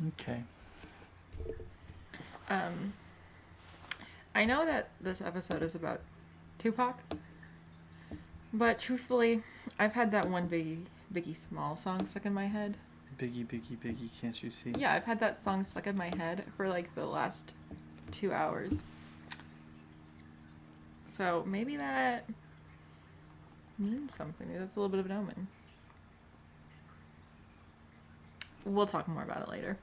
Okay. I know that this episode is about Tupac, but truthfully, I've had that one Biggie Small song stuck in my head. Biggie, Biggie, Biggie, can't you see? Yeah, I've had that song stuck in my head for like the last 2 hours. So maybe that means something. Maybe that's a little bit of an omen. We'll talk more about it later.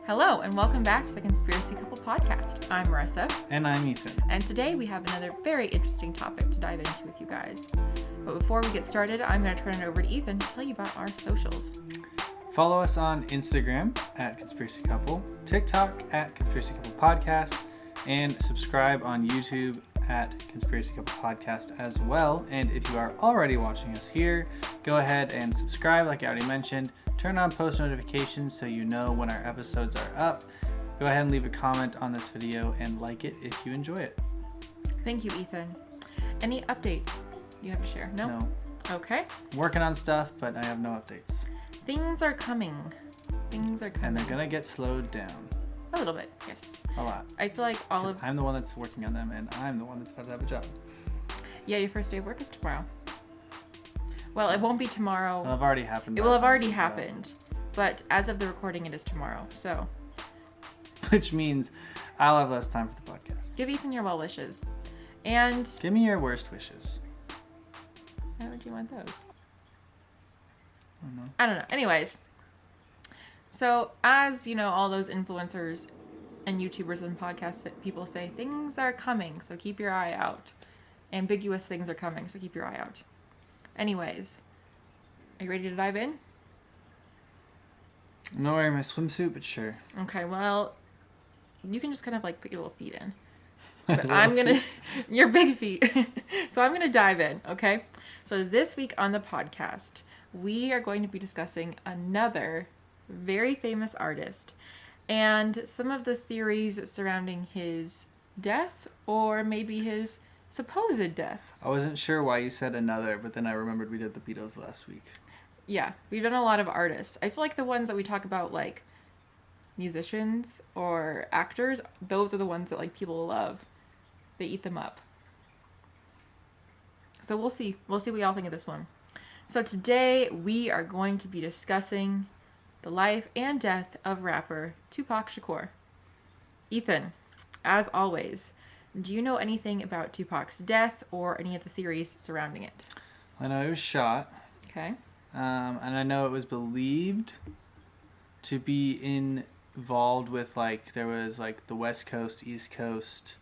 Hello, and welcome back to the Conspiracy Couple Podcast. I'm Marisa. And I'm Ethan. And today we have another very interesting topic to dive into with you guys. But before we get started, I'm going to turn it over to Ethan to tell you about our socials. Follow us on Instagram at Conspiracy Couple, TikTok at Conspiracy Couple Podcast, and subscribe on YouTube at Conspiracy Couple Podcast as well. And if you are already watching us here, go ahead and subscribe like I already mentioned. Turn on post notifications so you know when our episodes are up. Go ahead and leave a comment on this video and like it if you enjoy it. Thank you, Ethan. Any updates you have to share? No? Okay. Working on stuff, but I have no updates. Things are coming. Things are coming. And they're going to get slowed down. A little bit, yes. A lot. I feel like I'm the one that's working on them, and I'm the one that's about to have a job. Yeah, your first day of work is tomorrow. Well, it won't be tomorrow. It'll have already happened. It will have already happened. But as of the recording, it is tomorrow, so. Which means I'll have less time for the podcast. Give Ethan your well wishes. And... give me your worst wishes. Why would you want those? I don't know. Anyways. So, as you know, all those influencers and YouTubers and podcasts that people say, things are coming, so keep your eye out. Ambiguous things are coming, so keep your eye out. Anyways. Are you ready to dive in? I'm not wearing my swimsuit, but sure. Okay, well, you can just kind of like put your little feet in. But I'm going to... your big feet. So I'm going to dive in, okay? So this week on the podcast, we are going to be discussing another very famous artist and some of the theories surrounding his death or maybe his supposed death. I wasn't sure why you said another, but then I remembered we did the Beatles last week. Yeah, we've done a lot of artists. I feel like the ones that we talk about, like musicians or actors, those are the ones that like people love. They eat them up. So we'll see. We'll see what y'all think of this one. So today we are going to be discussing the life and death of rapper Tupac Shakur. Ethan, as always, do you know anything about Tupac's death or any of the theories surrounding it? I know he was shot. Okay. And I know it was believed to be involved with, like, there was, like, the West Coast, East Coast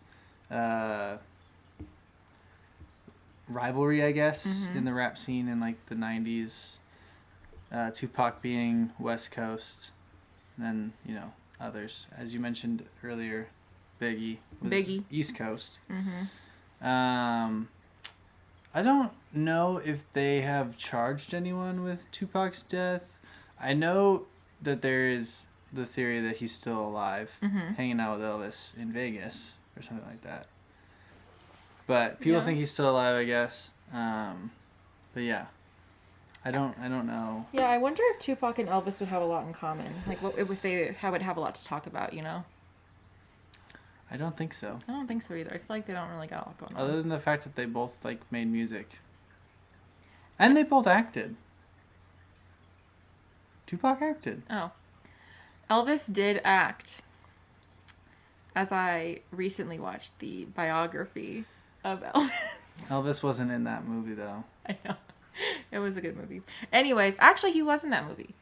rivalry, I guess, in the rap scene in, like, the 90s. Tupac being West Coast, and then, you know, others. As you mentioned earlier, Biggie was East Coast. I don't know if they have charged anyone with Tupac's death. I know that there is the theory that he's still alive, hanging out with Elvis in Vegas or something like that. But people think he's still alive, I guess. But yeah, I don't know. Yeah, I wonder if Tupac and Elvis would have a lot in common. Like, what if they would have a lot to talk about, you know? I don't think so. I don't think so either. I feel like they don't really got a lot going on. Other than the fact that they both, like, made music. And they both acted. Tupac acted. Oh. Elvis did act. As I recently watched the biography of Elvis. Elvis wasn't in that movie, though. I know. It was a good movie. Anyways, actually, he was in that movie.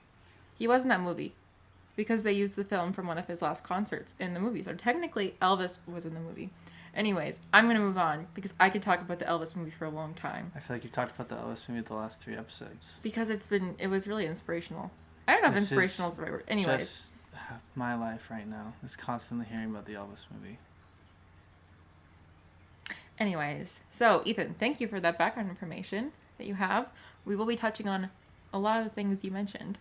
He was in that movie. Because they used the film from one of his last concerts in the movie. So technically, Elvis was in the movie. Anyways, I'm going to move on. Because I could talk about the Elvis movie for a long time. I feel like you've talked about the Elvis movie the last 3 episodes. Because it was really inspirational. I don't know if inspirational is the right word. Anyways. Just my life right now is constantly hearing about the Elvis movie. Anyways, so Ethan, thank you for that background information that you have. We will be touching on a lot of the things you mentioned.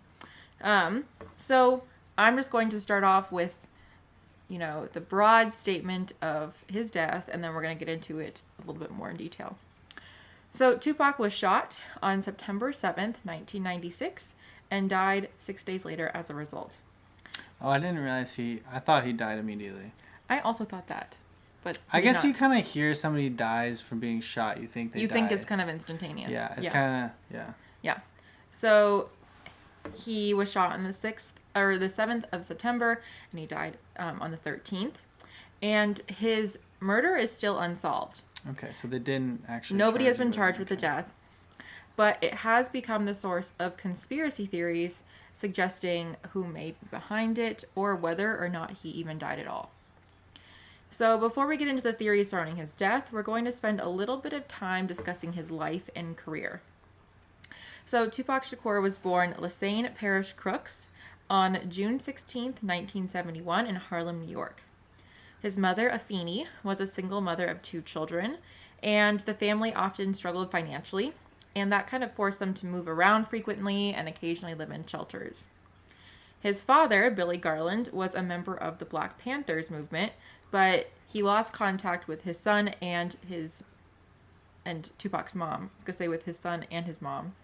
So I'm just going to start off with the broad statement of his death, and then we're going to get into it a little bit more in detail. So Tupac was shot on September 7th, 1996, and died 6 days later as a result. Oh, I didn't realize I thought he died immediately. I also thought that, but I guess not. you kind of hear somebody dies from being shot. You think You think it's kind of instantaneous. Yeah, it's kind of, Yeah. So he was shot on the 7th of September, and he died on the 13th. And his murder is still unsolved. Okay, so they didn't actually. Nobody has been charged with the death, but it has become the source of conspiracy theories suggesting who may be behind it or whether or not he even died at all. So before we get into the theories surrounding his death, we're going to spend a little bit of time discussing his life and career. So Tupac Shakur was born Lassane Parish Crooks on June 16th, 1971 in Harlem, New York. His mother, Afeni, was a single mother of 2 children, and the family often struggled financially, and that kind of forced them to move around frequently and occasionally live in shelters. His father, Billy Garland, was a member of the Black Panthers movement, but he lost contact with his son and Tupac's mom. I was going to say with his son and his mom.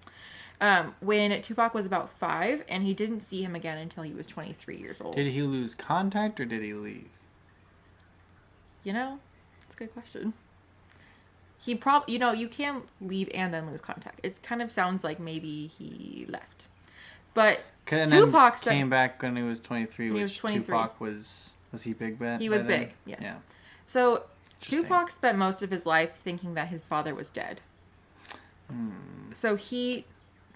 When Tupac was about 5, and he didn't see him again until he was 23 years old. Did he lose contact or did he leave? It's a good question. He probably, you can leave and then lose contact. It kind of sounds like maybe he left. But Tupac came back when he was 23, when which he was 23. Tupac was he big then? He was big, yes. Yeah. So Tupac spent most of his life thinking that his father was dead. So he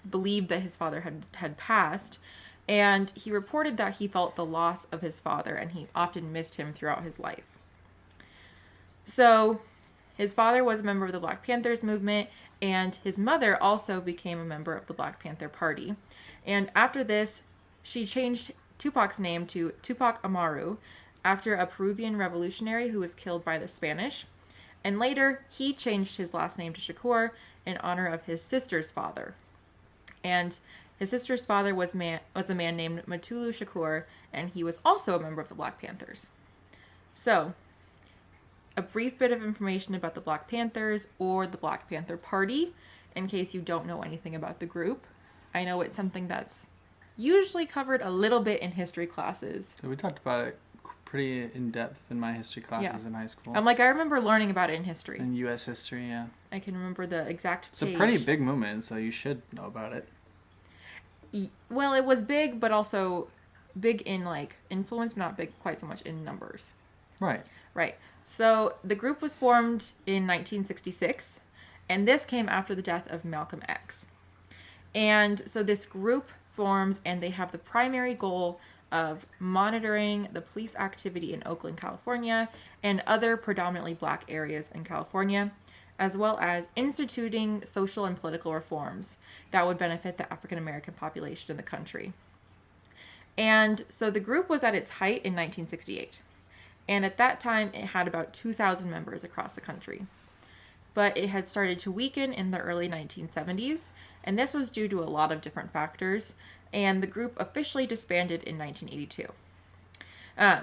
believed that his father had passed, and he reported that he felt the loss of his father, and he often missed him throughout his life. So his father was a member of the Black Panthers movement, and his mother also became a member of the Black Panther Party. And after this, she changed Tupac's name to Tupac Amaru, after a Peruvian revolutionary who was killed by the Spanish. And later, he changed his last name to Shakur in honor of his sister's father. And his sister's father was a man named Mutulu Shakur, and he was also a member of the Black Panthers. So, a brief bit of information about the Black Panthers or the Black Panther Party, in case you don't know anything about the group. I know it's something that's usually covered a little bit in history classes. So we talked about it pretty in depth in my history classes in high school. I remember learning about it in history. In U.S. history, yeah. I can remember the exact page. It's a pretty big movement, so you should know about it. Well, it was big, but also big in influence, but not big quite so much in numbers. Right. So the group was formed in 1966, and this came after the death of Malcolm X. And so this group forms, and they have the primary goal of monitoring the police activity in Oakland, California, and other predominantly Black areas in California, as well as instituting social and political reforms that would benefit the African American population in the country. And so the group was at its height in 1968. And at that time, it had about 2,000 members across the country. But it had started to weaken in the early 1970s, and this was due to a lot of different factors, and the group officially disbanded in 1982.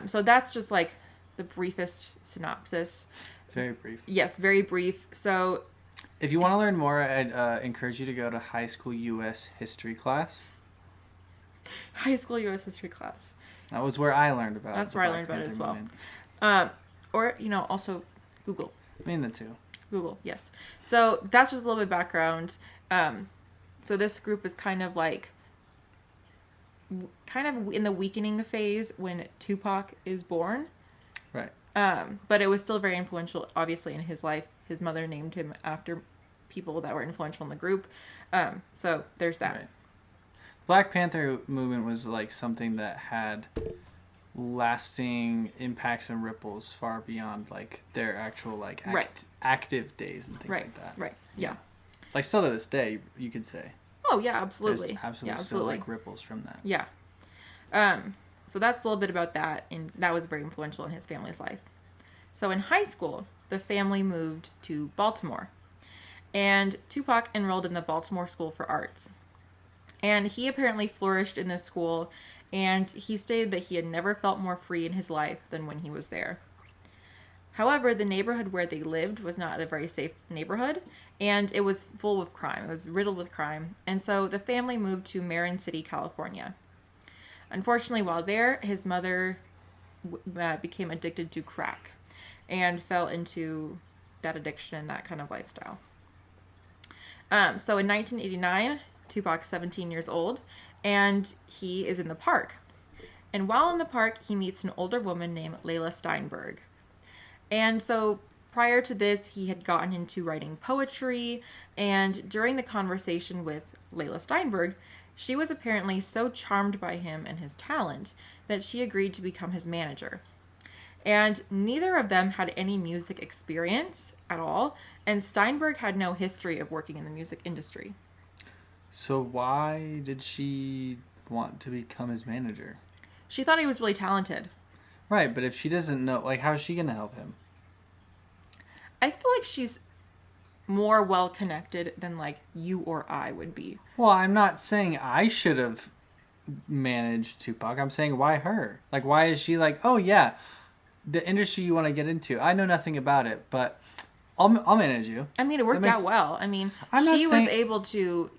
So that's just the briefest synopsis. Very brief. Yes, very brief. So if you want to learn more, I'd encourage you to go to high school U.S. history class. High school U.S. history class. That was where I learned about it. That's where I learned about it as well. Or, also Google. I mean the two. Google, yes. So that's just a little bit of background. So this group is kind of in the weakening phase when Tupac is born. Right. But it was still very influential, obviously, in his life. His mother named him after people that were influential in the group. So there's that. Right. Black Panther movement was something that had lasting impacts and ripples far beyond their actual active days and things like that. Right. Yeah. Still to this day, you could say. Oh yeah, absolutely. There's absolutely still ripples from that. Yeah. So that's a little bit about that, and that was very influential in his family's life. So in high school, the family moved to Baltimore, and Tupac enrolled in the Baltimore School for Arts. And he apparently flourished in this school and he stated that he had never felt more free in his life than when he was there. However, the neighborhood where they lived was not a very safe neighborhood, and it was full of crime. It was riddled with crime, and so the family moved to Marin City, California. Unfortunately, while there, his mother became addicted to crack and fell into that addiction, that kind of lifestyle. So in 1989, Tupac's 17 years old, and he is in the park. And while in the park, he meets an older woman named Layla Steinberg. And so prior to this, he had gotten into writing poetry, and during the conversation with Layla Steinberg, she was apparently so charmed by him and his talent that she agreed to become his manager. And neither of them had any music experience at all, and Steinberg had no history of working in the music industry. So why did she want to become his manager? She thought he was really talented. Right, but if she doesn't know, like, how is she going to help him? I feel like she's more well-connected than, like, you or I would be. Well, I'm not saying I should have managed Tupac. I'm saying, why her? Like, why is she like, oh, yeah, the industry you want to get into, I know nothing about it, but I'll manage you. I mean, it worked out well. I mean, she was able to,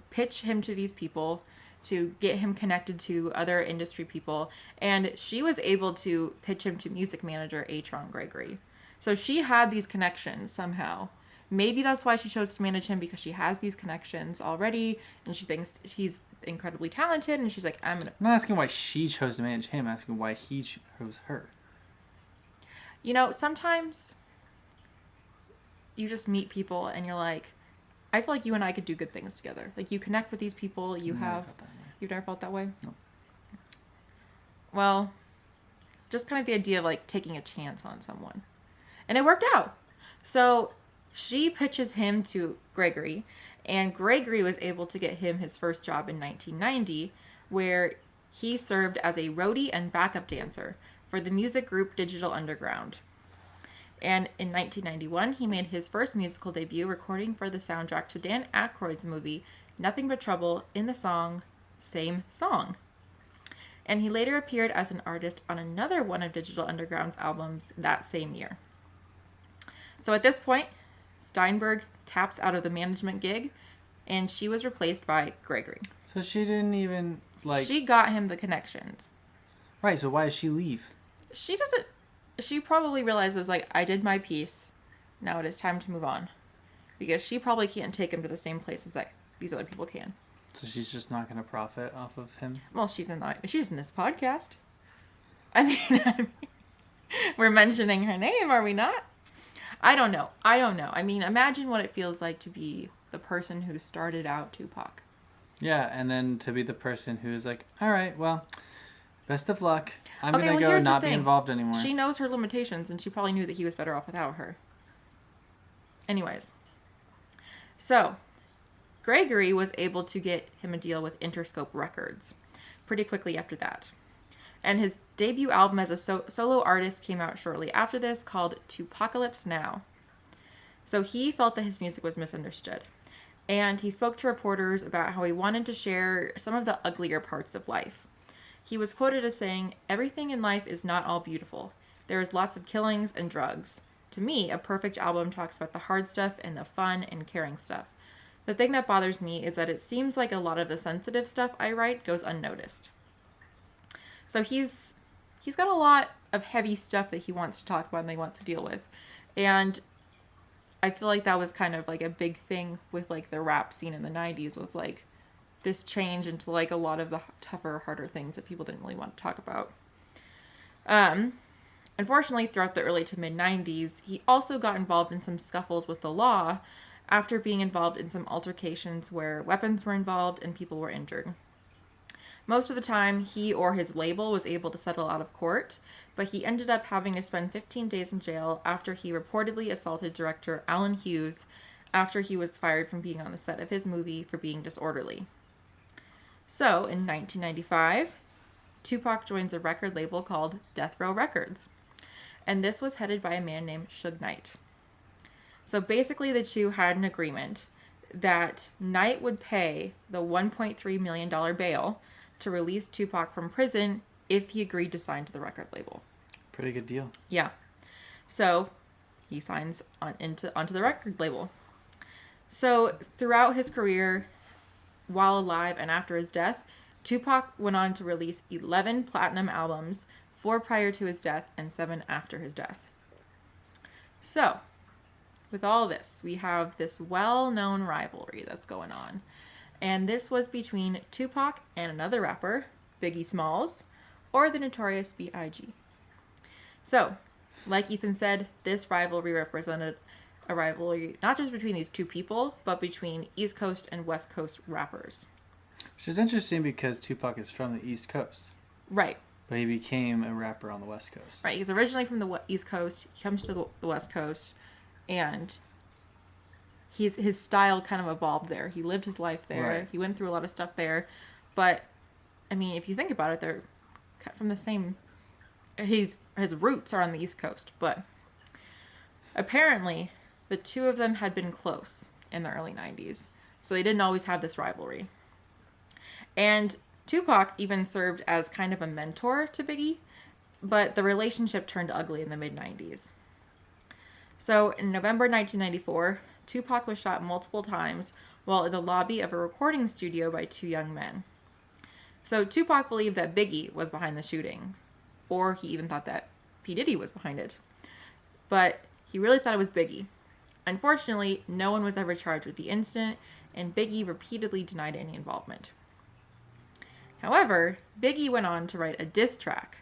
pitch him to these people, to get him connected to other industry people, and she was able to pitch him to music manager Atron Gregory. So she had these connections somehow. Maybe that's why she chose to manage him, because she has these connections already, and she thinks he's incredibly talented, and she's like, I'm not asking why she chose to manage him, I'm asking why he chose her. Sometimes you just meet people, and you're like, I feel like you and I could do good things together. Like, you connect with these people, you've never felt that way? No. Well, just kind of the idea of, like, taking a chance on someone. And it worked out. So she pitches him to Gregory, and Gregory was able to get him his first job in 1990, where he served as a roadie and backup dancer for the music group Digital Underground. And in 1991, he made his first musical debut, recording for the soundtrack to Dan Aykroyd's movie Nothing But Trouble in the song Same Song. And he later appeared as an artist on another one of Digital Underground's albums that same year. So at this point, Steinberg taps out of the management gig, and she was replaced by Gregory. So she didn't even, like... She got him the connections. Right, so why does she leave? She probably realizes, like, I did my piece, now it is time to move on. Because she probably can't take him to the same places that these other people can. So she's just not going to profit off of him? Well, she's in this podcast. I mean, we're mentioning her name, are we not? I don't know. I mean, imagine what it feels like to be the person who started out Tupac. Yeah, and then to be the person who's like, all right, well, best of luck. I'm going to go not be involved anymore. She knows her limitations, and she probably knew that he was better off without her. Anyways. So, Gregory was able to get him a deal with Interscope Records pretty quickly after that. And his debut album as a solo artist came out shortly after this, called Tupacalypse Now. So he felt that his music was misunderstood. And he spoke to reporters about how he wanted to share some of the uglier parts of life. He was quoted as saying, "Everything in life is not all beautiful. There is lots of killings and drugs. To me, a perfect album talks about the hard stuff and the fun and caring stuff. The thing that bothers me is that it seems like a lot of the sensitive stuff I write goes unnoticed." So he's got a lot of heavy stuff that he wants to talk about and that he wants to deal with. And I feel like that was kind of like a big thing with like the rap scene in the 90s, was like this change into like a lot of the tougher, harder things that people didn't really want to talk about. Unfortunately, throughout the early to mid 90s, he also got involved in some scuffles with the law after being involved in some altercations where weapons were involved and people were injured. Most of the time, he or his label was able to settle out of court, but he ended up having to spend 15 days in jail after he reportedly assaulted director Alan Hughes after he was fired from being on the set of his movie for being disorderly. So, in 1995, Tupac joins a record label called Death Row Records, and this was headed by a man named Suge Knight. So basically the two had an agreement that Knight would pay the $1.3 million bail to release Tupac from prison if he agreed to sign to the record label. Pretty good deal. Yeah. So he signs onto the record label. So throughout his career, while alive and after his death, Tupac went on to release 11 platinum albums, 4 prior to his death and 7 after his death. So, with all this, we have this well-known rivalry that's going on. And this was between Tupac and another rapper, Biggie Smalls, or the notorious B.I.G. So, like Ethan said, this rivalry represented a rivalry not just between these two people, but between East Coast and West Coast rappers. Which is interesting because Tupac is from the East Coast. Right. But he became a rapper on the West Coast. Right. He's originally from the East Coast. He comes to the West Coast, and his style kind of evolved there. He lived his life there. Right. He went through a lot of stuff there. But, I mean, if you think about it, they're from the same... His roots are on the East Coast. But apparently, the two of them had been close in the early 90s. So they didn't always have this rivalry. And Tupac even served as kind of a mentor to Biggie, but the relationship turned ugly in the mid-90s. So in November 1994, Tupac was shot multiple times while in the lobby of a recording studio by 2 young men. So Tupac believed that Biggie was behind the shooting, or he even thought that P. Diddy was behind it. But he really thought it was Biggie. Unfortunately, no one was ever charged with the incident, and Biggie repeatedly denied any involvement. However, Biggie went on to write a diss track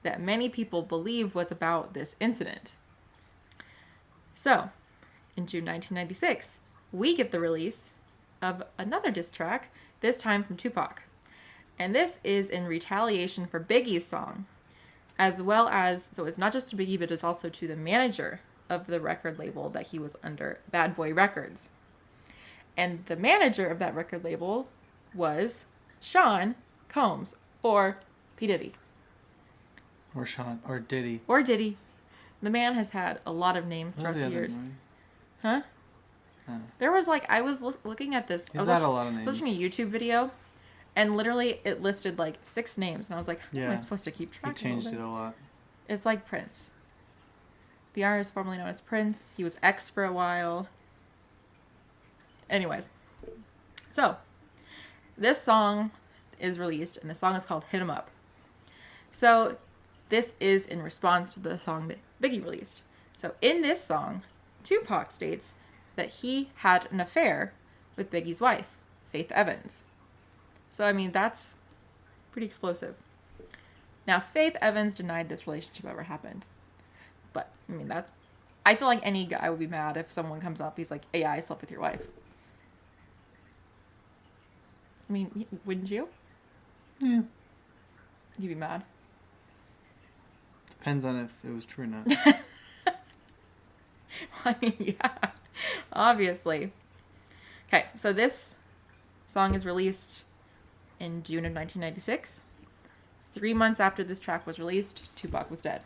that many people believe was about this incident. So, in June 1996, we get the release of another diss track, this time from Tupac. And this is in retaliation for Biggie's song, as well as, so it's not just to Biggie, but it's also to the manager of the record label that he was under, Bad Boy Records. And the manager of that record label was Sean Combs, or P. Diddy. Or Sean, or Diddy. Or Diddy. The man has had a lot of names throughout the years. Huh? Oh. There was like, I was looking at this. He's had a lot of names. I was watching a YouTube video, and literally it listed like 6 names, and I was like, how am I supposed to keep track of all this? He changed it a lot. It's like Prince. The artist formerly known as Prince. He was X for a while. Anyways. So, this song is released, and the song is called Hit 'Em Up. So, this is in response to the song that Biggie released. So, in this song, Tupac states that he had an affair with Biggie's wife, Faith Evans. So, I mean, that's pretty explosive. Now, Faith Evans denied this relationship ever happened. But, I mean, I feel like any guy would be mad if someone comes up, he's like, hey, yeah, I slept with your wife. I mean, wouldn't you? Yeah. You'd be mad. Depends on if it was true or not. I mean, yeah, obviously. Okay, so this song is released in June of 1996. 3 months after this track was released, Tupac was dead.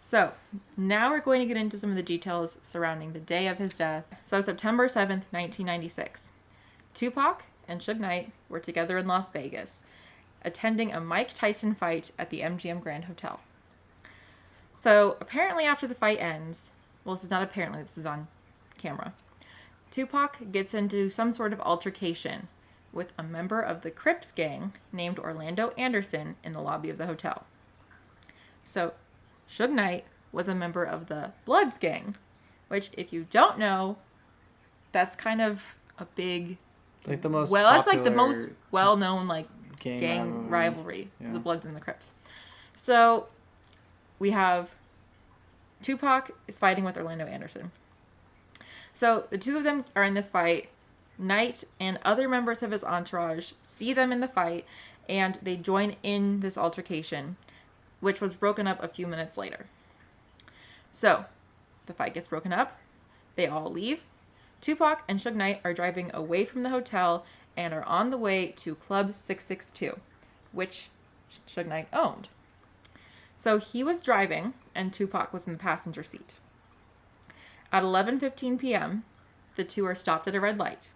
So, now we're going to get into some of the details surrounding the day of his death. So, September 7th, 1996. Tupac and Suge Knight were together in Las Vegas, attending a Mike Tyson fight at the MGM Grand Hotel. So, apparently after the fight ends, well, this is not apparently, this is on camera, Tupac gets into some sort of altercation with a member of the Crips gang named Orlando Anderson in the lobby of the hotel. So, Suge Knight was a member of the Bloods gang, which, if you don't know, that's kind of a big... Like the most that's like the most well-known like gang rivalry. Yeah. The Bloods and the Crips. So we have Tupac is fighting with Orlando Anderson. So the two of them are in this fight. Knight and other members of his entourage see them in the fight, and they join in this altercation, which was broken up a few minutes later. So the fight gets broken up. They all leave. Tupac and Suge Knight are driving away from the hotel and are on the way to Club 662, which Suge Knight owned. So he was driving, and Tupac was in the passenger seat. At 11:15 p.m., the two are stopped at a red light.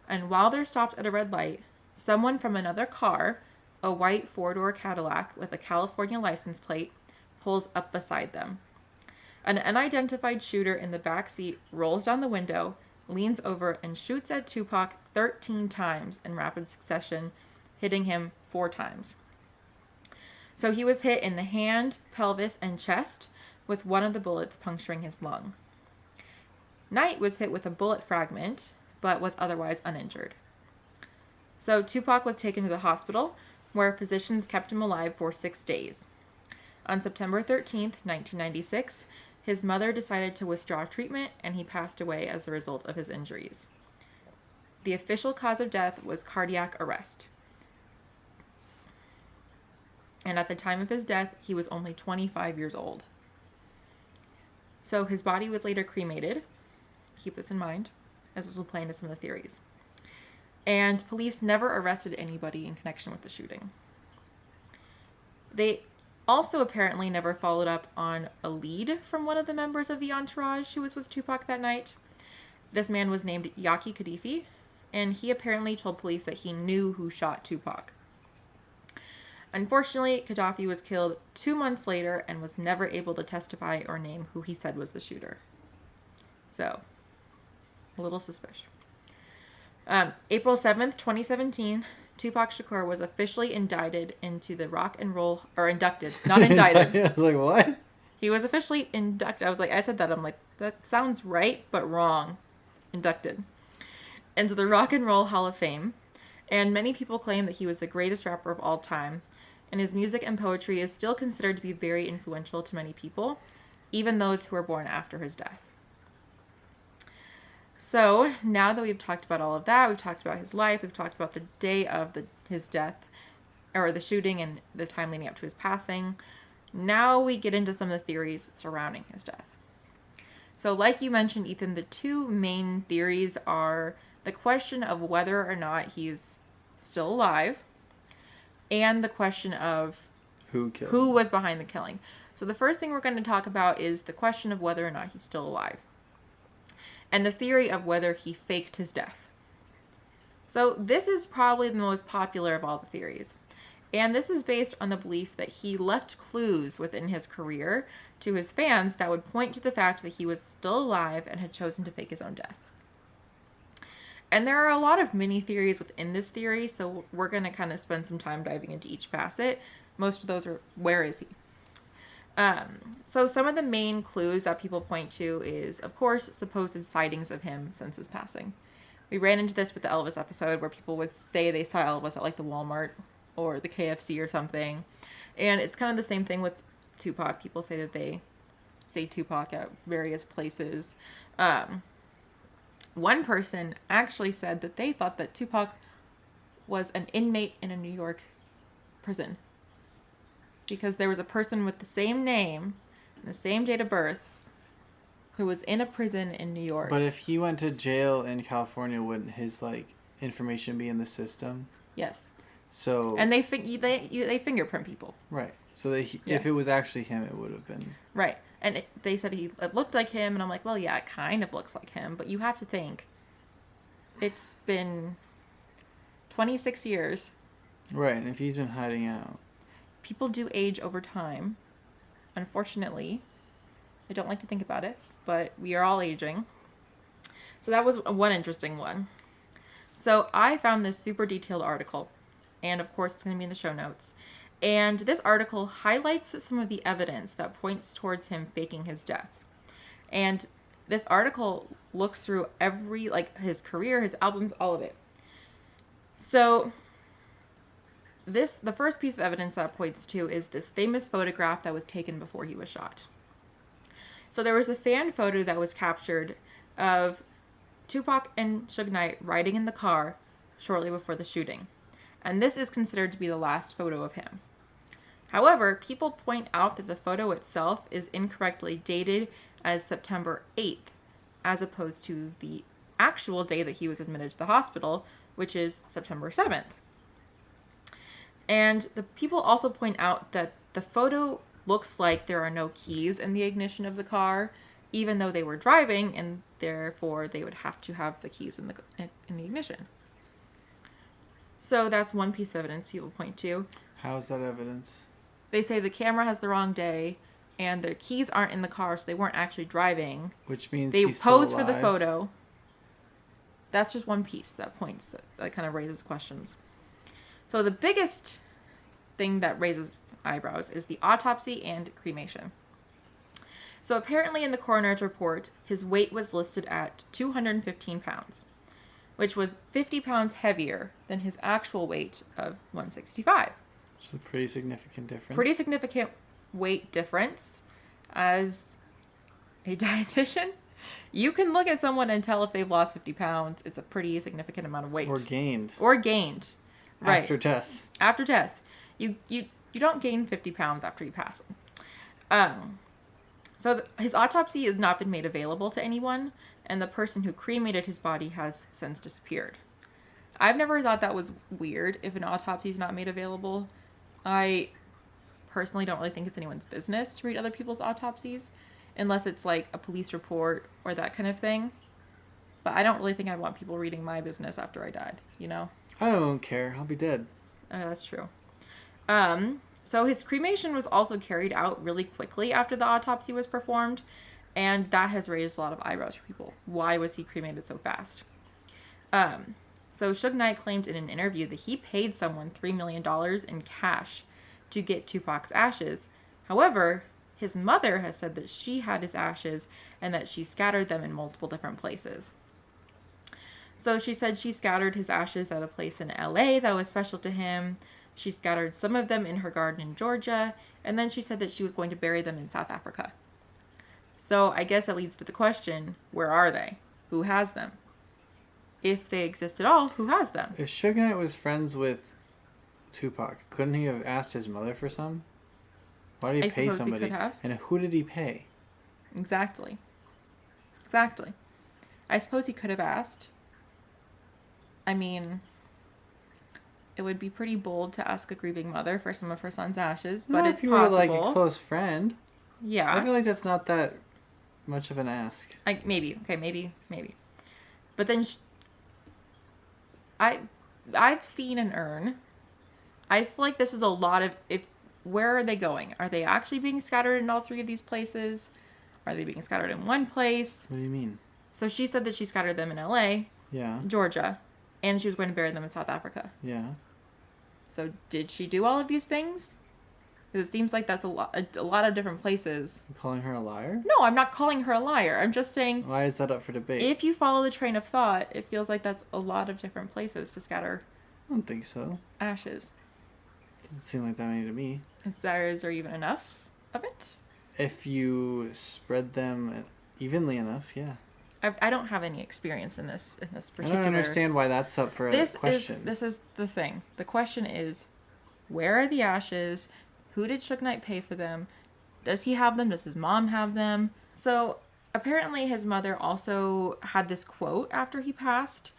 And while they're stopped at a red light, someone from another car, a white four-door Cadillac with a California license plate, pulls up beside them. An unidentified shooter in the back seat rolls down the window, leans over, and shoots at Tupac 13 times in rapid succession, hitting him 4 times. So he was hit in the hand, pelvis, and chest, with one of the bullets puncturing his lung. Knight was hit with a bullet fragment, but was otherwise uninjured. So Tupac was taken to the hospital, where physicians kept him alive for 6 days. On September 13th, 1996, his mother decided to withdraw treatment, and he passed away as a result of his injuries. The official cause of death was cardiac arrest. And at the time of his death, he was only 25 years old. So his body was later cremated. Keep this in mind, as this will play into some of the theories. And police never arrested anybody in connection with the shooting. They also apparently never followed up on a lead from one of the members of the entourage who was with Tupac that night. This man was named Yaki Kadifi, and he apparently told police that he knew who shot Tupac. Unfortunately, Gaddafi was killed 2 months later and was never able to testify or name who he said was the shooter. So, a little suspicious. April 7th, 2017, Tupac Shakur was officially indicted into the rock and roll, or inducted, not indicted. I was like, what? He was officially inducted. I said that, I'm like, that sounds right, but wrong. Inducted into the Rock and Roll Hall of Fame. And many people claim that he was the greatest rapper of all time. And his music and poetry is still considered to be very influential to many people, even those who were born after his death. So, now that we've talked about all of that, we've talked about his life, we've talked about the day of his death, or the shooting and the time leading up to his passing, now we get into some of the theories surrounding his death. So, like you mentioned, Ethan, the 2 main theories are the question of whether or not he's still alive, and the question of who was behind the killing. So the first thing we're going to talk about is the question of whether or not he's still alive, and the theory of whether he faked his death. So this is probably the most popular of all the theories, and this is based on the belief that he left clues within his career to his fans that would point to the fact that he was still alive and had chosen to fake his own death. And there are a lot of mini theories within this theory, so we're going to kind of spend some time diving into each facet. Most of those are, where is he? So some of the main clues that people point to is, of course, supposed sightings of him since his passing. We ran into this with the Elvis episode where people would say they saw Elvis at like the Walmart or the KFC or something. And it's kind of the same thing with Tupac. People say that they say Tupac at various places. One person actually said that they thought that Tupac was an inmate in a New York prison, because there was a person with the same name and the same date of birth who was in a prison in New York. But if he went to jail in California, wouldn't his information be in the system? Yes. So. And they fingerprint people. Right. So if it was actually him, it would have been. Right. And they said it looked like him, and I'm like, well, yeah, it kind of looks like him, but you have to think, it's been 26 years. Right, and if he's been hiding out. People do age over time, unfortunately. I don't like to think about it, but we are all aging. So that was one interesting one. So I found this super detailed article, and of course it's going to be in the show notes. And this article highlights some of the evidence that points towards him faking his death. And this article looks through every, his career, his albums, all of it. So the first piece of evidence that points to is this famous photograph that was taken before he was shot. So there was a fan photo that was captured of Tupac and Suge Knight riding in the car shortly before the shooting. And this is considered to be the last photo of him. However, people point out that the photo itself is incorrectly dated as September 8th, as opposed to the actual day that he was admitted to the hospital, which is September 7th. And the people also point out that the photo looks like there are no keys in the ignition of the car, even though they were driving, and therefore they would have to have the keys in the ignition. So that's one piece of evidence people point to. How is that evidence? They say the camera has the wrong day, and their keys aren't in the car, so they weren't actually driving. Which means they he's still posed for the alive. photo. That's just one piece that points, that kind of raises questions. So the biggest thing that raises eyebrows is the autopsy and cremation. So apparently in the coroner's report, his weight was listed at 215 pounds, which was 50 pounds heavier than his actual weight of 165. It's a pretty significant difference. Pretty significant weight difference. As a dietitian, you can look at someone and tell if they've lost 50 pounds. It's a pretty significant amount of weight. Or gained. Right. After death. After death. You don't gain 50 pounds after you pass. So his autopsy has not been made available to anyone, and the person who cremated his body has since disappeared. I've never thought that was weird if an autopsy is not made available. I personally don't really think it's anyone's business to read other people's autopsies, unless it's like a police report or that kind of thing. But I don't really think I want people reading my business after I died, you know? I don't care. I'll be dead. That's true. So his cremation was also carried out really quickly after the autopsy was performed, and that has raised a lot of eyebrows for people. Why was he cremated so fast? So Suge Knight claimed in an interview that he paid someone $3 million in cash to get Tupac's ashes. However, his mother has said that she had his ashes and that she scattered them in multiple different places. So she said she scattered his ashes at a place in LA that was special to him. She scattered some of them in her garden in Georgia, and then she said that she was going to bury them in South Africa. So I guess it leads to the question, where are they? Who has them? If they exist at all, who has them? If Suge Knight was friends with Tupac, couldn't he have asked his mother for some? Why did he pay somebody? He could have. And who did he pay? Exactly. I suppose he could have asked. I mean, it would be pretty bold to ask a grieving mother for some of her son's ashes, but it's if you possible. were like a close friend. Yeah. I feel like that's not that much of an ask. Maybe. But then I've seen an urn. I feel like this is a lot of, where are they going? Are they actually being scattered in all three of these places? Are they being scattered in one place? What do you mean? So she said that she scattered them in LA, Yeah. Georgia, and she was going to bury them in South Africa. Yeah. So did she do all of these things? Because it seems like that's a lot of different places. You calling her a liar? No, I'm not calling her a liar. I'm just saying, Why is that up for debate? if you follow the train of thought, it feels like that's a lot of different places to scatter I don't think so. ashes. Doesn't seem like that many to me. Is there even enough of it? If you spread them evenly enough, yeah. I don't have any experience in this I particular. don't understand why that's up for a question. This is the thing. The question is, where are the ashes? Who did Suge Knight pay for them? Does he have them? Does his mom have them? So apparently his mother also had this quote after he passed.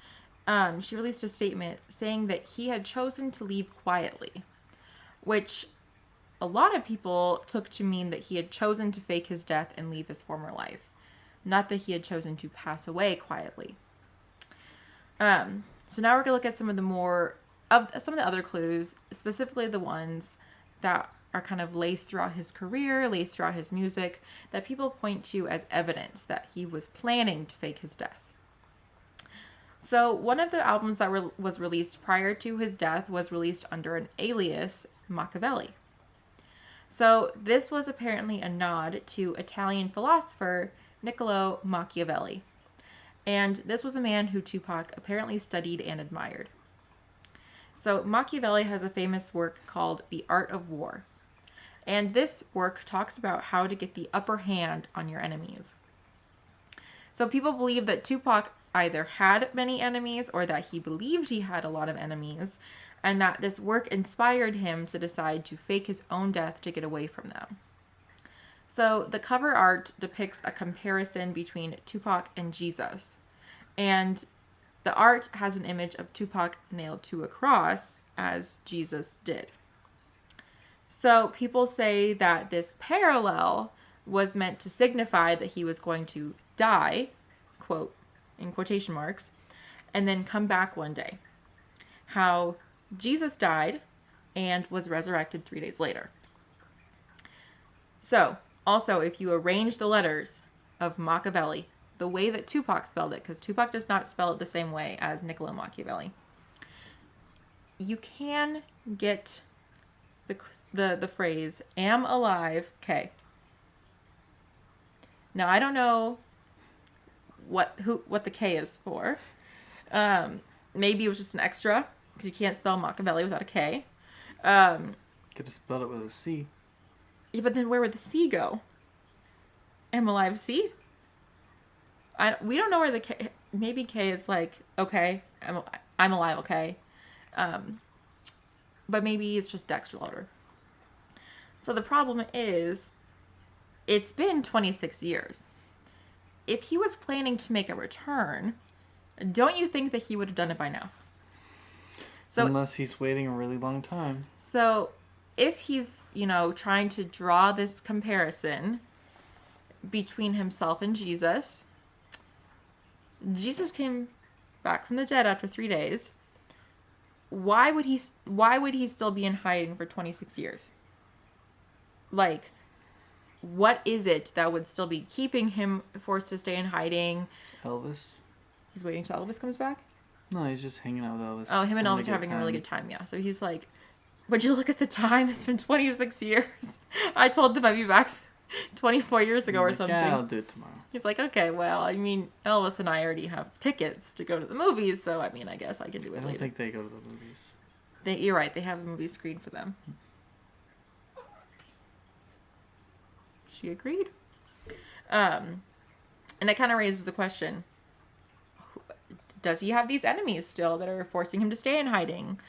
She released a statement saying that he had chosen to leave quietly, which a lot of people took to mean that he had chosen to fake his death and leave his former life, not that he had chosen to pass away quietly. So now we're going to look at some of the other clues, specifically the ones that are kind of laced throughout his career, laced throughout his music, that people point to as evidence that he was planning to fake his death. So one of the albums that was released prior to his death was released under an alias, Machiavelli. So this was apparently a nod to Italian philosopher Niccolo Machiavelli. And this was a man who Tupac apparently studied and admired. So Machiavelli has a famous work called The Art of War. And this work talks about how to get the upper hand on your enemies. So people believe that Tupac either had many enemies or that he believed he had a lot of enemies, and that this work inspired him to decide to fake his own death to get away from them. So the cover art depicts a comparison between Tupac and Jesus. And the art has an image of Tupac nailed to a cross, as Jesus did. So people say that this parallel was meant to signify that he was going to die, quote, in quotation marks, and then come back one day. How Jesus died and was resurrected 3 days later. So, also, if you arrange the letters of Machiavelli, the way that Tupac spelled it, because Tupac does not spell it the same way as Niccolo Machiavelli, you can get the phrase, am alive, K. Now, I don't know what the K is for. Maybe it was just an extra, because you can't spell Machiavelli without a K. Could have spelled it with a C. Yeah, but then where would the C go? Am alive C? We don't know where the K... Maybe K is like, okay, I'm alive, okay. But maybe it's just the extra letter. So the problem is, it's been 26 years. If he was planning to make a return, don't you think that he would have done it by now? So, unless he's waiting a really long time. So, if he's, trying to draw this comparison between himself and Jesus came back from the dead after 3 days. Why would he still be in hiding for 26 years? Like, what is it that would still be keeping him forced to stay in hiding? Elvis. He's waiting till Elvis comes back? No, he's just hanging out with Elvis. Oh, him and Elvis are having a really good time, yeah. So he's like, would you look at the time? It's been 26 years. I told them I'd be back 24 years ago or something. Yeah, I'll do it tomorrow. He's like, okay, well, I mean, Elvis and I already have tickets to go to the movies, so I mean, I guess I can do it later. I don't think they go to the movies. You're right, they have a movie screen for them. She agreed. And it kind of raises the question, does he have these enemies still that are forcing him to stay in hiding?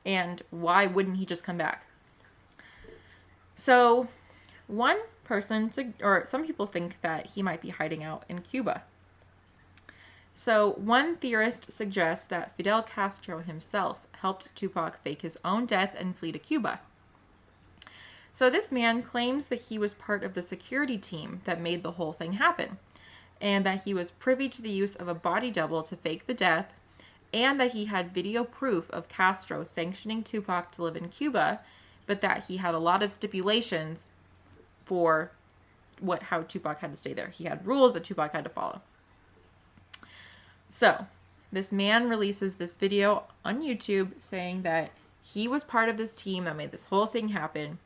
And why wouldn't he just come back? So, one person, or some people think that he might be hiding out in Cuba. So, one theorist suggests that Fidel Castro himself helped Tupac fake his own death and flee to Cuba. So, this man claims that he was part of the security team that made the whole thing happen, and that he was privy to the use of a body double to fake the death, and that he had video proof of Castro sanctioning Tupac to live in Cuba, but that he had a lot of stipulations for how Tupac had to stay there. He had rules that Tupac had to follow. So, this man releases this video on YouTube saying that he was part of this team that made this whole thing happen,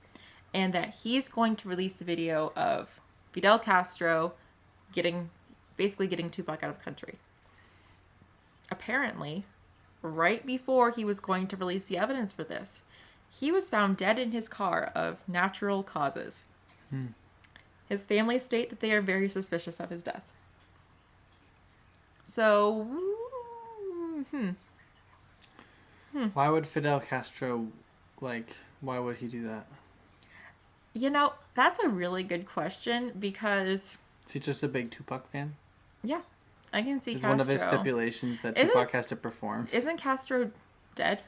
and that he's going to release the video of Fidel Castro basically getting Tupac out of the country. Apparently, right before he was going to release the evidence for this, he was found dead in his car of natural causes. His family state that they are very suspicious of his death. So, Why would Fidel Castro, why would he do that? That's a really good question because... Is he just a big Tupac fan? Yeah, I can see It's Castro. one of his stipulations that Tupac has to perform. Isn't Castro dead?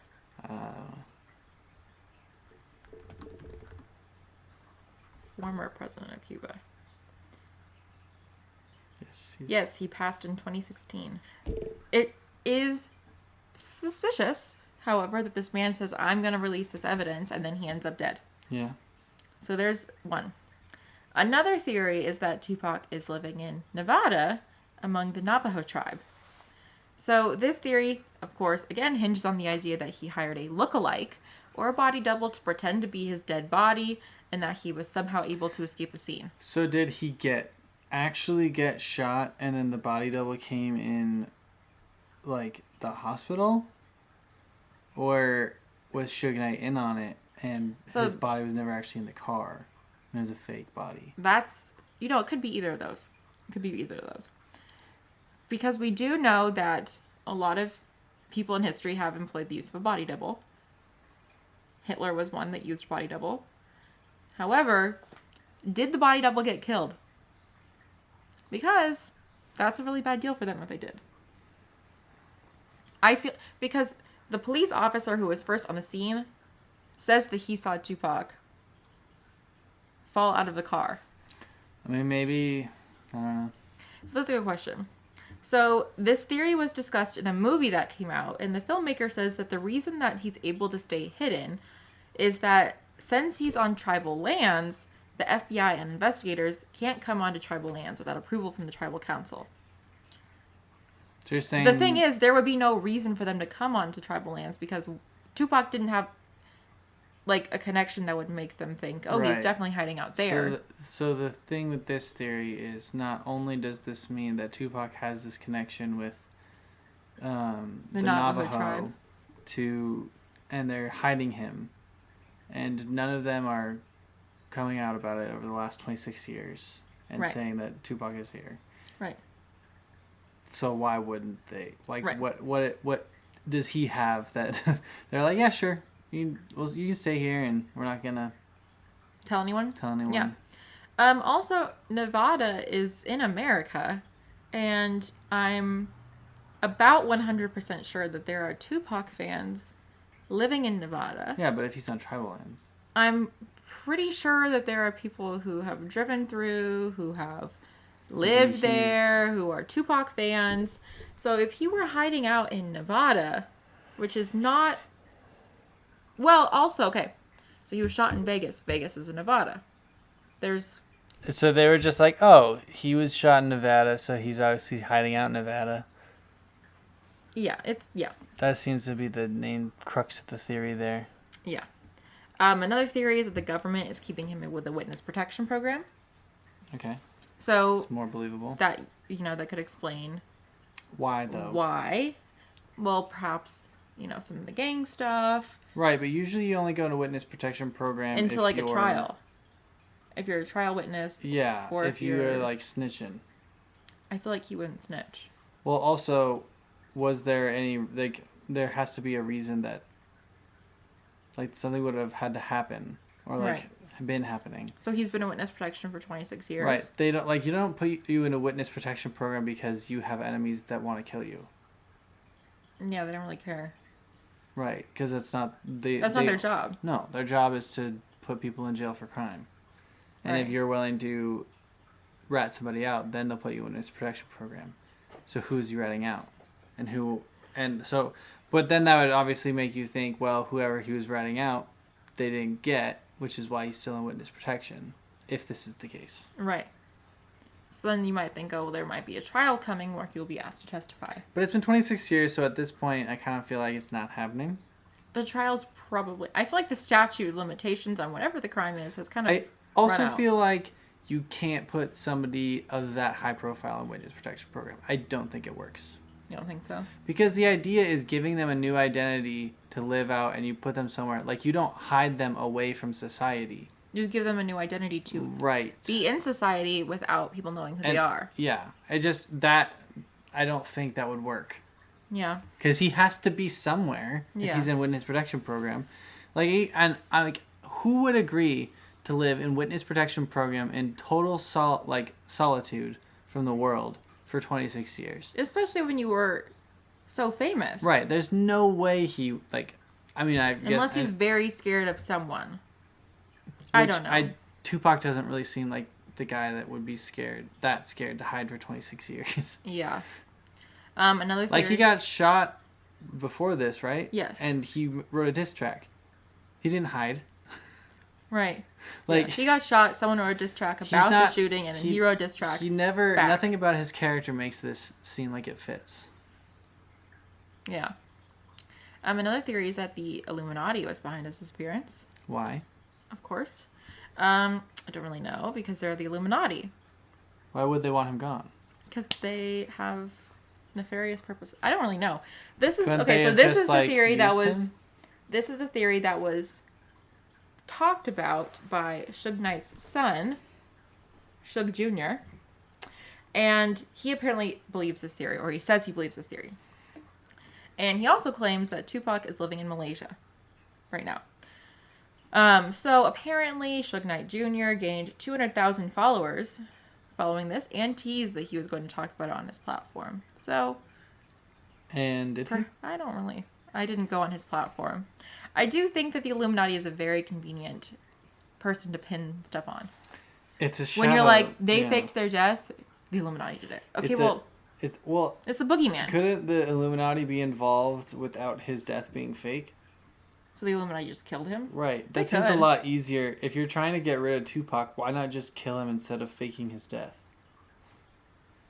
Former president of Cuba. Yes, he passed in 2016. It is suspicious, however, that this man says, I'm going to release this evidence, and then he ends up dead. Yeah. So there's one. Another theory is that Tupac is living in Nevada among the Navajo tribe. So this theory, of course, again hinges on the idea that he hired a look-alike or a body double to pretend to be his dead body and that he was somehow able to escape the scene. So did he actually get shot and then the body double came in the hospital? Or was Suge Knight in on it and his body was never actually in the car and it was a fake body? That's, it could be either of those. Because we do know that a lot of people in history have employed the use of a body double. Hitler was one that used a body double. However, did the body double get killed? Because that's a really bad deal for them if they did. I feel, because the police officer who was first on the scene says that he saw Tupac fall out of the car. I mean, maybe, I don't know. So that's a good question. So this theory was discussed in a movie that came out, and the filmmaker says that the reason that he's able to stay hidden is that since he's on tribal lands, the FBI and investigators can't come onto tribal lands without approval from the tribal council. So you're saying... The thing is, there would be no reason for them to come onto tribal lands because Tupac didn't have like a connection that would make them think, oh, he's definitely hiding out there. So the thing with this theory is not only does this mean that Tupac has this connection with the Navajo tribe and they're hiding him, and none of them are coming out about it over the last 26 years and saying that Tupac is here. Right. So why wouldn't they? Like, what does he have that they're like, yeah, sure. You can stay here, and we're not gonna tell anyone. Yeah. Also, Nevada is in America, and I'm about 100% sure that there are Tupac fans living in Nevada. Yeah, but if he's on tribal lands, I'm pretty sure that there are people who have driven through, who have lived there, who are Tupac fans. So if he were hiding out in Nevada, which is not... Well, also, okay, so he was shot in Vegas. Vegas is in Nevada. So they were just like, oh, he was shot in Nevada, so he's obviously hiding out in Nevada. Yeah, That seems to be the main crux of the theory there. Yeah. Another theory is that the government is keeping him with a witness protection program. Okay. So... It's more believable. That, that could explain... Why, though? Why? Well, perhaps, some of the gang stuff... Right, but usually you only go to witness protection program until like a trial. If you're a trial witness. Yeah, or if you're like snitching. I feel like he wouldn't snitch. Well, also, was there any there has to be a reason that something would have had to happen or been happening. So he's been in witness protection for 26 years. Right. They don't you don't put you in a witness protection program because you have enemies that want to kill you. Yeah, they don't really care. Right, because that's not not their job. No, their job is to put people in jail for crime. And if you're willing to rat somebody out, then they'll put you in a witness protection program. So who's he ratting out? But then that would obviously make you think, well, whoever he was ratting out, they didn't get, which is why he's still in witness protection, if this is the case. Right. So then you might think, oh, well, there might be a trial coming where he'll be asked to testify. But it's been 26 years, so at this point, I kind of feel like it's not happening. The trial's probably... I feel like the statute of limitations on whatever the crime is has kind of I also feel like you can't put somebody of that high profile in witness protection program. I don't think it works. You don't think so? Because the idea is giving them a new identity to live out, and you put them somewhere. Like, you don't hide them away from society. You give them a new identity to be in society without people knowing who they are. Yeah. I don't think that would work. Yeah. Because he has to be somewhere if he's in witness protection program. Who would agree to live in witness protection program in total solitude from the world for 26 years? Especially when you were so famous. Right. There's no way he unless he's very scared of someone. I don't know. Tupac doesn't really seem like the guy that would be scared to hide for 26 years. Yeah. Another theory... he got shot before this, right? Yes. And he wrote a diss track. He didn't hide. Right. He got shot, someone wrote a diss track about the shooting, and then he wrote a diss track. Nothing about his character makes this seem like it fits. Yeah. Another theory is that the Illuminati was behind his disappearance. Why? Of course. I don't really know, because they're the Illuminati. Why would they want him gone? Because they have nefarious purposes. I don't really know. This is the theory that was talked about by Suge Knight's son, Suge Jr., and he apparently believes this theory, or he says he believes this theory. And he also claims that Tupac is living in Malaysia right now. So apparently Suge Knight Jr. gained 200,000 followers following this, and teased that he was going to talk about it on his platform. So... And did he? I didn't go on his platform. I do think that the Illuminati is a very convenient person to pin stuff on. It's a shadow. When you're like, they faked their death, the Illuminati did it. Okay, It's the boogeyman. Couldn't the Illuminati be involved without his death being fake? So the Illuminati just killed him? Right. That seems a lot easier. If you're trying to get rid of Tupac, why not just kill him instead of faking his death?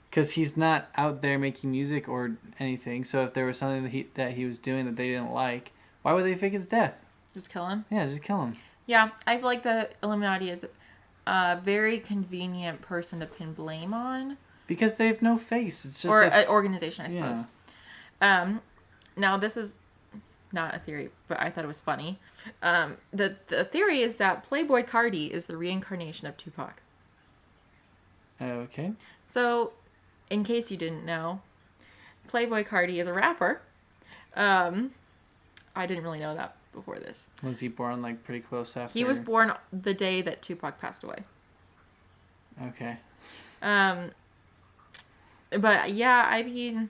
Because he's not out there making music or anything. So if there was something that he was doing that they didn't like, why would they fake his death? Just kill him? Yeah, just kill him. Yeah, I feel like the Illuminati is a very convenient person to pin blame on. Because they have no face. It's just an organization, I suppose. Yeah. Now, this is not a theory, but I thought it was funny. The theory is that Playboi Carti is the reincarnation of Tupac. Okay. So, in case you didn't know, Playboi Carti is a rapper. I didn't really know that before this. Was he born like pretty close after? He was born the day that Tupac passed away. Okay. But yeah, I mean,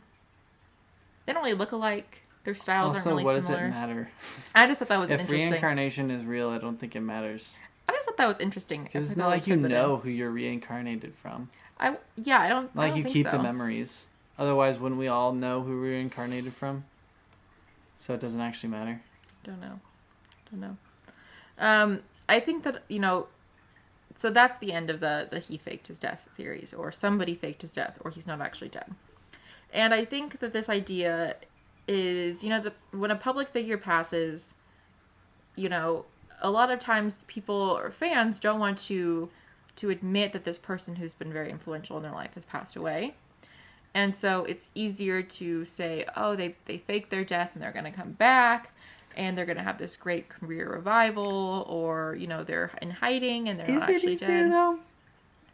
they don't really look alike. Their styles aren't really similar. similar. Also, what does it matter? I just thought that was interesting. If reincarnation is real, I don't think it matters. I just thought that was interesting. Because it's not like you know who you're reincarnated from. I don't. Like I don't you think keep so. the memories. Otherwise, wouldn't we all know who we're reincarnated from? So it doesn't actually matter. Don't know. I think that, so that's the end of the he faked his death theories, or somebody faked his death, or he's not actually dead. And I think that this idea is, when a public figure passes, a lot of times people or fans don't want to admit that this person who's been very influential in their life has passed away. And so it's easier to say, oh, they faked their death and they're going to come back and they're going to have this great career revival, or, they're in hiding and they're not actually dead. Is it easier, though?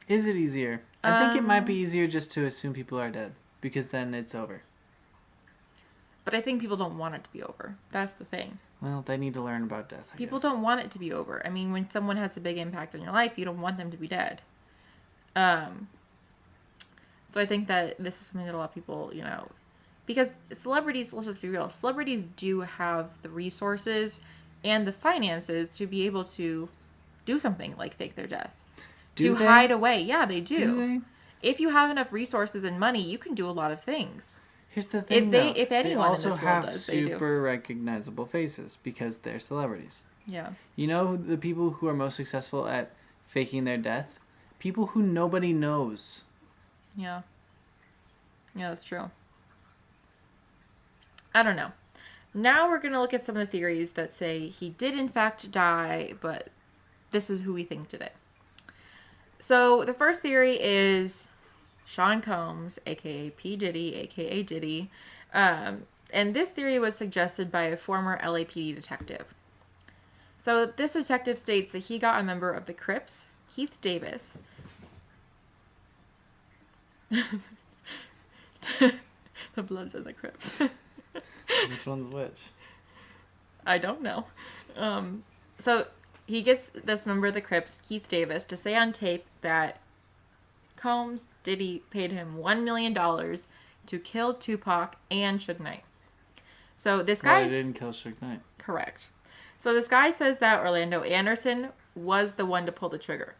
Is it easier? I think it might be easier just to assume people are dead, because then it's over. But I think people don't want it to be over. That's the thing. Well, they need to learn about death, People guess. don't want it to be over. I mean, when someone has a big impact on your life, you don't want them to be dead. So I think that this is something that a lot of people, because celebrities, let's just be real, celebrities do have the resources and the finances to be able to do something like fake their death. Do they? Hide away. Yeah, they do. Do they? If you have enough resources and money, you can do a lot of things. Here's the thing, If anyone they in also this world have does, they do. super recognizable faces because they're celebrities. Yeah. You know the people who are most successful at faking their death? People who nobody knows. Yeah. Yeah, that's true. I don't know. Now we're going to look at some of the theories that say he did in fact die, but this is who we think did it. So the first theory is Sean Combs, aka P. Diddy, aka Diddy. And this theory was suggested by a former LAPD detective. So this detective states that he got a member of the Crips, Heath Davis. The Bloods and the Crips. Which one's which? I don't know. So he gets this member of the Crips, Keith Davis, to say on tape that Combs, Diddy, paid him $1 million to kill Tupac and Suge Knight. So this guy... Well, he didn't kill Suge Knight. Correct. So this guy says that Orlando Anderson was the one to pull the trigger.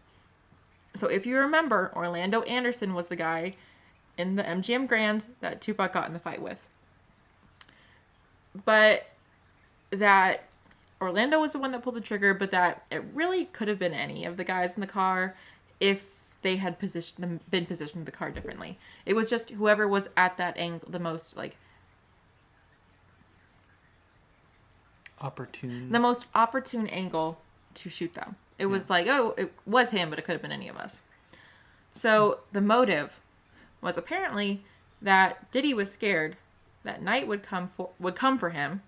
So if you remember, Orlando Anderson was the guy in the MGM Grand that Tupac got in the fight with. But that Orlando was the one that pulled the trigger, but that it really could have been any of the guys in the car if they had been positioned the car differently. It was just whoever was at that angle, the most opportune. The most opportune angle to shoot them. It was like, oh, it was him, but it could have been any of us. So the motive was apparently that Diddy was scared that Knight would come for him,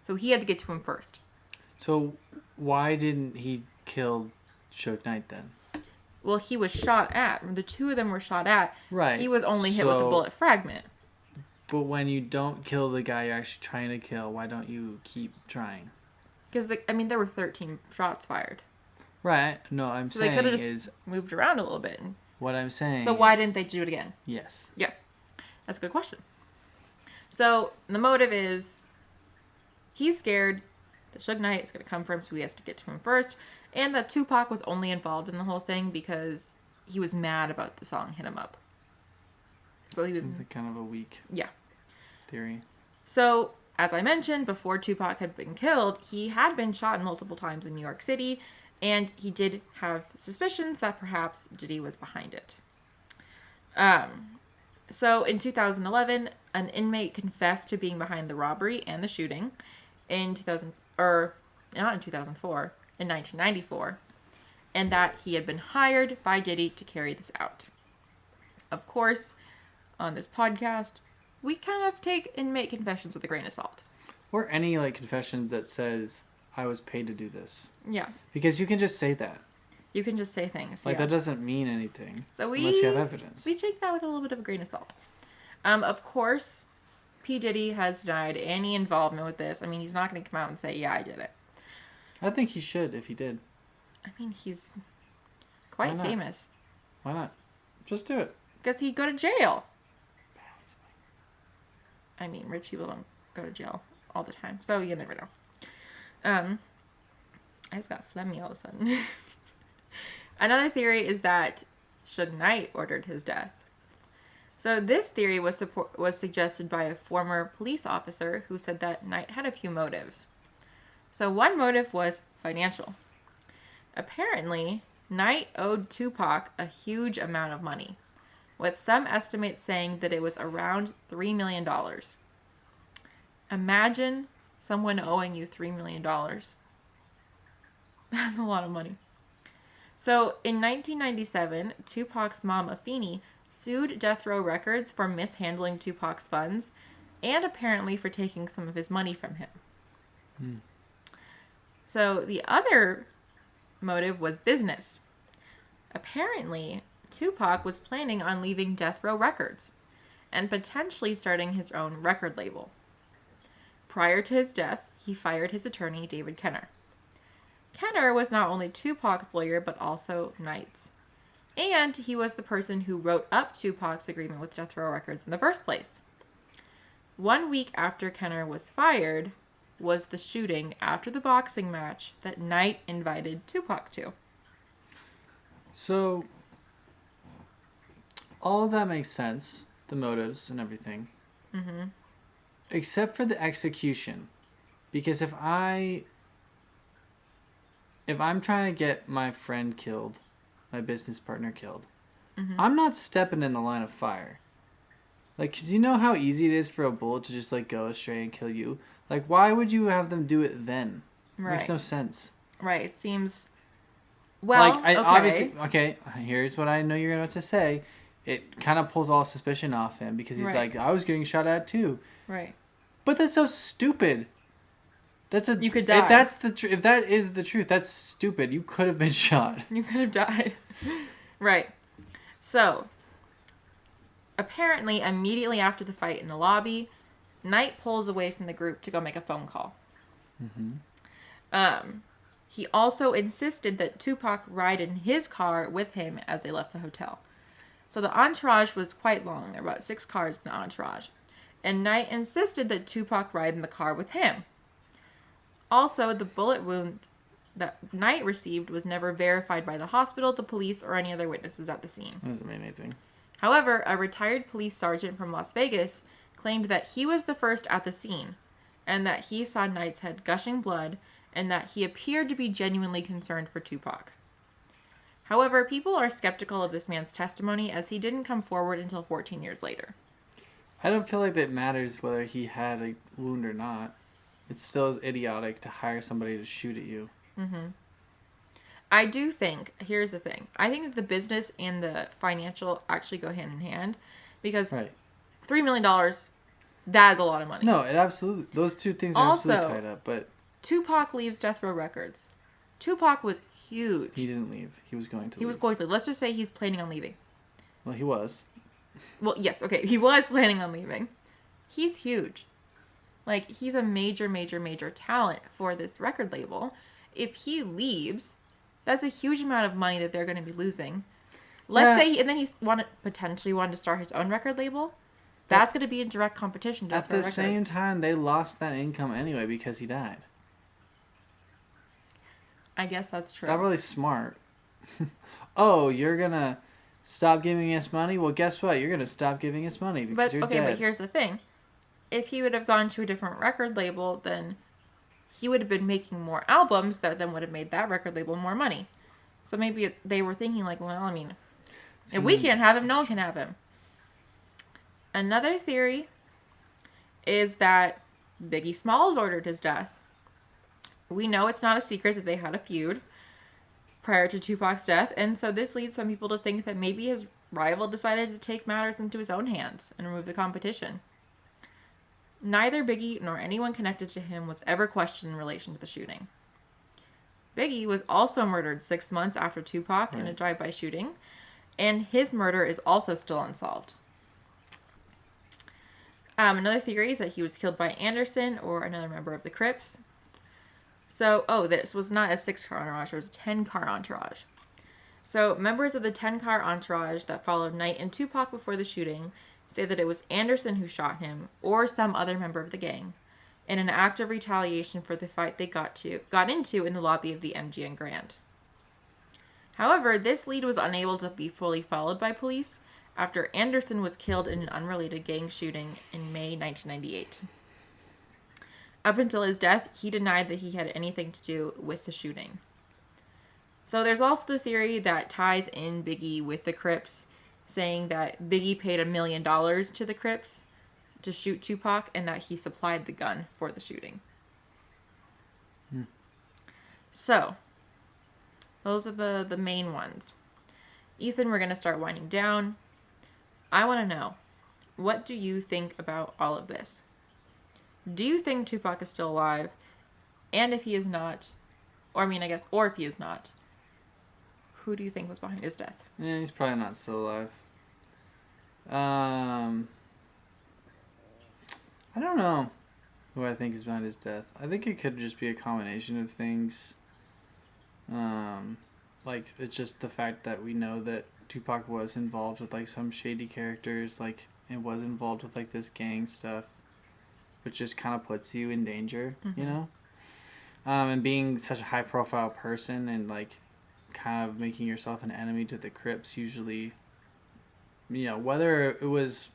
so he had to get to him first. So why didn't he kill Suge Knight then? Well, he was shot at. The two of them were shot at. Right. He was only hit with a bullet fragment. But when you don't kill the guy you're actually trying to kill, why don't you keep trying? Because, there were 13 shots fired. Right. No, I'm so saying they could have just moved around a little bit. What I'm saying... So why didn't they do it again? Yes. Yeah. That's a good question. So the motive is he's scared that Suge Knight is going to come for him, so he has to get to him first. And that Tupac was only involved in the whole thing because he was mad about the song Hit 'Em Up. So he was Seems like kind of a weak theory. So, as I mentioned, before Tupac had been killed, he had been shot multiple times in New York City, and he did have suspicions that perhaps Diddy was behind it. So in 2011, an inmate confessed to being behind the robbery and the shooting in 1994, and that he had been hired by Diddy to carry this out. Of course, on this podcast, we kind of take inmate confessions with a grain of salt. Or any like confession that says, I was paid to do this. Yeah. Because you can just say that. You can just say things. Like, that doesn't mean anything. So unless you have evidence. We take that with a little bit of a grain of salt. Of course, P. Diddy has denied any involvement with this. I mean, he's not going to come out and say, yeah, I did it. I think he should if he did. I mean, he's quite famous. Why not? Just do it. Because he'd go to jail. I mean, rich people don't go to jail all the time. So you never know. I just got phlegmy all of a sudden. Another theory is that Suge Knight ordered his death. So this theory was suggested by a former police officer who said that Knight had a few motives. So one motive was financial. Apparently, Knight owed Tupac a huge amount of money, with some estimates saying that it was around $3 million. Imagine someone owing you $3 million. That's a lot of money. So, in 1997, Tupac's mom, Afeni, sued Death Row Records for mishandling Tupac's funds and apparently for taking some of his money from him. So, the other motive was business. Apparently, Tupac was planning on leaving Death Row Records and potentially starting his own record label. Prior to his death, he fired his attorney, David Kenner. Kenner was not only Tupac's lawyer, but also Knight's. And he was the person who wrote up Tupac's agreement with Death Row Records in the first place. 1 week after Kenner was fired was the shooting after the boxing match that Knight invited Tupac to. So, all of that makes sense. The motives and everything. Mm-hmm. Except for the execution. Because if I'm trying to get my friend killed, my business partner killed, I'm not stepping in the line of fire. Like, 'cause you know how easy it is for a bullet to just, like, go astray and kill you? Like, why would you have them do it then? Right. Makes no sense. Right. It seems... Well, like, obviously... Okay, here's what I know you're about to say. It kind of pulls all suspicion off him because he's like, I was getting shot at too. Right. But that's so stupid. You could die. If that is the truth, that's stupid. You could have been shot. You could have died. Right. So, apparently, immediately after the fight in the lobby, Knight pulls away from the group to go make a phone call. He also insisted that Tupac ride in his car with him as they left the hotel. So the entourage was quite long. There were about 6 cars in the entourage. And Knight insisted that Tupac ride in the car with him. Also, the bullet wound that Knight received was never verified by the hospital, the police, or any other witnesses at the scene. Doesn't mean anything. However, a retired police sergeant from Las Vegas claimed that he was the first at the scene, and that he saw Knight's head gushing blood, and that he appeared to be genuinely concerned for Tupac. However, people are skeptical of this man's testimony as he didn't come forward until 14 years later. I don't feel like that matters whether he had a wound or not. It still is idiotic to hire somebody to shoot at you. I do think, here's the thing, I think that the business and the financial actually go hand in hand, because $3 million, that is a lot of money. No, those two things are absolutely tied up, but... Tupac leaves Death Row Records. Tupac was huge. He didn't leave. He was going to leave. He was going to. Let's just say he's planning on leaving. Well, he was. Well, yes, okay. He was planning on leaving. He's huge. Like, he's a major, major, major talent for this record label. If he leaves, that's a huge amount of money that they're going to be losing. Let's say, and then he potentially wanted to start his own record label. That's going to be in direct competition to Death Row Records. At the same time, they lost that income anyway because he died. I guess that's true. Not really smart. Oh, you're gonna stop giving us money. Well, guess what? You're going to stop giving us money because you're dead. But here's the thing. If he would have gone to a different record label, then he would have been making more albums that then would have made that record label more money. So maybe they were thinking like, well, I mean, if we can't have him, no one can have him. Another theory is that Biggie Smalls ordered his death. We know it's not a secret that they had a feud prior to Tupac's death, and so this leads some people to think that maybe his rival decided to take matters into his own hands and remove the competition. Neither Biggie nor anyone connected to him was ever questioned in relation to the shooting. Biggie was also murdered 6 months after Tupac in a drive-by shooting, and his murder is also still unsolved. Another theory is that he was killed by Anderson or another member of the Crips. So, this was not a 6-car entourage, it was a 10-car entourage. So, members of the 10-car entourage that followed Knight and Tupac before the shooting say that it was Anderson who shot him or some other member of the gang in an act of retaliation for the fight they got into in the lobby of the MGM Grand. However, this lead was unable to be fully followed by police after Anderson was killed in an unrelated gang shooting in May 1998. Up until his death, he denied that he had anything to do with the shooting. So there's also the theory that ties in Biggie with the Crips, saying that Biggie paid $1 million to the Crips to shoot Tupac and that he supplied the gun for the shooting. So, those are the main ones. Ethan, we're going to start winding down. I want to know, what do you think about all of this? Do you think Tupac is still alive? And if he is not, or if he is not, who do you think was behind his death? Yeah, he's probably not still alive. I don't know who I think is behind his death. I think it could just be a combination of things. Like, it's just the fact that we know that Tupac was involved with, like, some shady characters, like, and was involved with, like, this gang stuff, which just kind of puts you in danger, you know? And being such a high-profile person and, like, kind of making yourself an enemy to the Crips usually, you know, whether it was,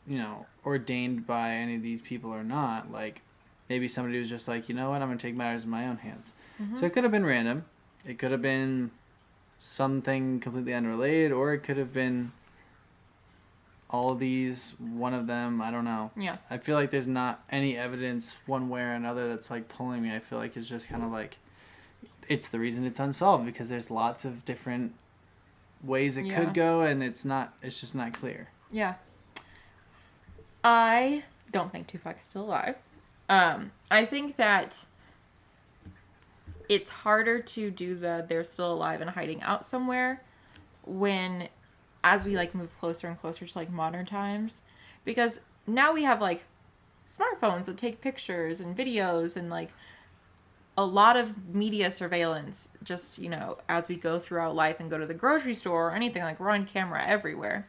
you know, ordained by any of these people or not, like, maybe somebody was just like, you know what, I'm going to take matters in my own hands. So it could have been random. It could have been something completely unrelated, or it could have been all of these, one of them, I don't know. Yeah. I feel like there's not any evidence one way or another that's, like, pulling me. I feel like it's just kind of like, it's the reason it's unsolved, because there's lots of different ways it could go, and it's just not clear. Yeah. I don't think Tupac is still alive. I think that it's harder to do they're still alive and hiding out somewhere when, as we, like, move closer and closer to, like, modern times, because now we have, like, smartphones that take pictures and videos and, like, a lot of media surveillance just, you know, as we go throughout life and go to the grocery store or anything, like, we're on camera everywhere.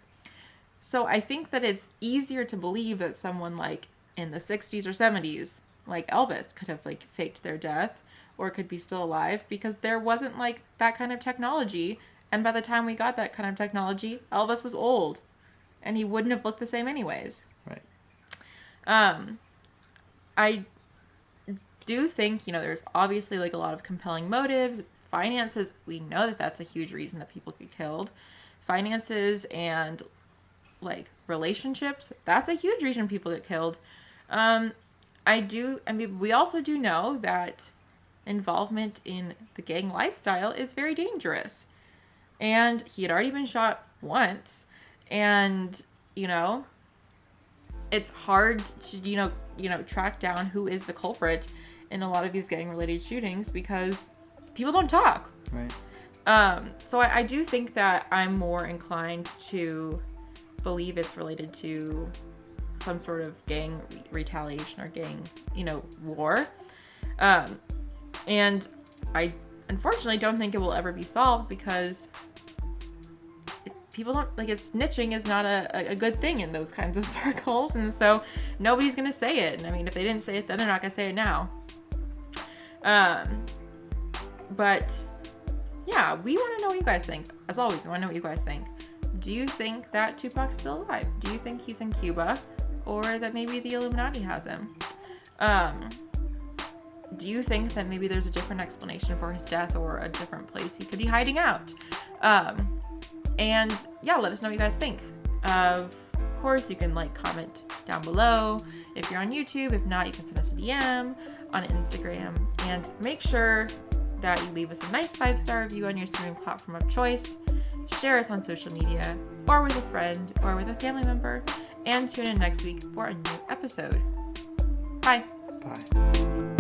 So I think that it's easier to believe that someone, like, in the 60s or 70s, like Elvis, could have, like, faked their death or could be still alive, because there wasn't, like, that kind of technology. And by the time we got that kind of technology, Elvis was old and he wouldn't have looked the same anyways. Right. I do think, you know, there's obviously, like, a lot of compelling motives. Finances, we know that that's a huge reason that people get killed. Finances and, like, relationships, that's a huge reason people get killed. We also do know that involvement in the gang lifestyle is very dangerous. And he had already been shot once. And, you know, it's hard to, you know, track down who is the culprit in a lot of these gang-related shootings because people don't talk. Right. So I do think that I'm more inclined to believe it's related to some sort of gang retaliation or gang, you know, war. And I unfortunately don't think it will ever be solved because people don't, like, it's snitching is not a good thing in those kinds of circles. And so nobody's going to say it. And I mean, if they didn't say it then, they're not going to say it now. But yeah, we want to know what you guys think. As always, we want to know what you guys think. Do you think that Tupac's still alive? Do you think he's in Cuba? Or that maybe the Illuminati has him? Do you think that maybe there's a different explanation for his death or a different place he could be hiding out? And yeah, let us know what you guys think. Of course, you can comment down below if you're on YouTube. If not, you can send us a DM on Instagram. And make sure that you leave us a nice 5-star review on your streaming platform of choice. Share us on social media, or with a friend, or with a family member. And tune in next week for a new episode. Bye. Bye.